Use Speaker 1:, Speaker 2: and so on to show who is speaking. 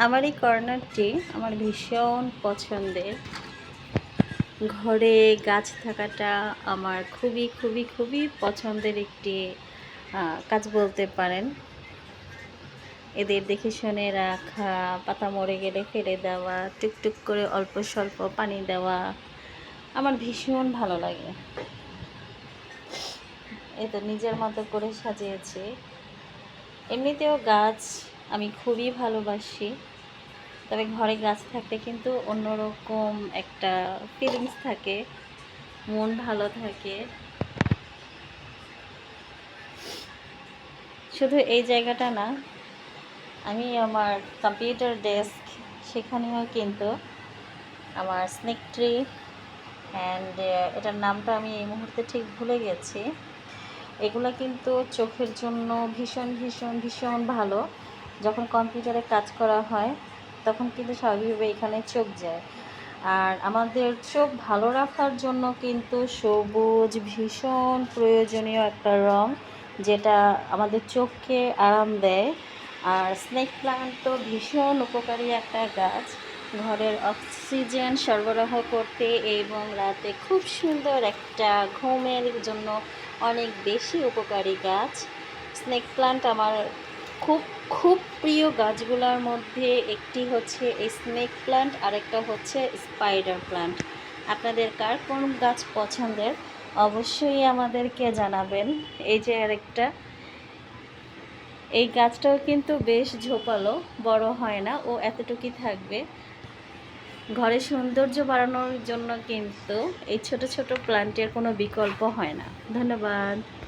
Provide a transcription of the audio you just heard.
Speaker 1: আমার এই কর্নারটি আমার ভীষণ পছন্দের। ঘরে গাছ থাকাটা আমার খুবই খুবই খুবই পছন্দের একটি কাজ বলতে পারেন। এদের দেখে শুনে রাখা, পাতা মরে গেলে ফেলে দেওয়া, টুকটুক করে অল্প স্বল্প পানি দেওয়া আমার ভীষণ ভালো লাগে। এই তো নিজের মতো করে সাজিয়েছি। এমনিতেও গাছ আমি খুবই ভালোবাসি, তবে ঘরে গাছ থাকলে কিন্তু অন্যরকম একটা ফিলিংস থাকে, মন ভালো থাকে। শুধু এই জায়গাটা না, আমি আমার কম্পিউটার ডেস্ক সেখানেও কিন্তু আমার স্নেক ট্রি অ্যান্ড এটার নামটা আমি এই মুহূর্তে ঠিক ভুলে গেছি, এগুলো কিন্তু চোখের জন্য ভীষণ ভীষণ ভীষণ ভালো। যখন কম্পিউটারে কাজ করা হয় তখন কিন্তু স্বাভাবিকভাবে এখানে চোখ যায়। আর আমাদের চোখ ভালো রাখার জন্য কিন্তু সবুজ ভীষণ প্রয়োজনীয় একটা রং, যেটা আমাদের চোখকে আরাম দেয়। আর স্নেক প্লান্ট তো ভীষণ উপকারী একটা গাছ, ঘরের অক্সিজেন সরবরাহ করতে এবং রাতে খুব সুন্দর একটা ঘুমের জন্য অনেক বেশি উপকারী গাছ। স্নেক প্লান্ট আমার খুব খুব প্রিয় গাছগুলোর মধ্যে একটি হচ্ছে এই স্নেক প্লান্ট, আরেকটা হচ্ছে স্পাইডার প্লান্ট। আপনাদের কার কোন গাছ পছন্দের অবশ্যই আমাদেরকে জানাবেন। এই যে আরেকটা, এই গাছটাও কিন্তু বেশ ঝোপালো, বড় হয় না, ও এতটুকুই থাকবে। ঘরে সৌন্দর্য বাড়ানোর জন্য কিন্তু এই ছোট ছোট প্লান্টের কোনো বিকল্প হয় না। ধন্যবাদ।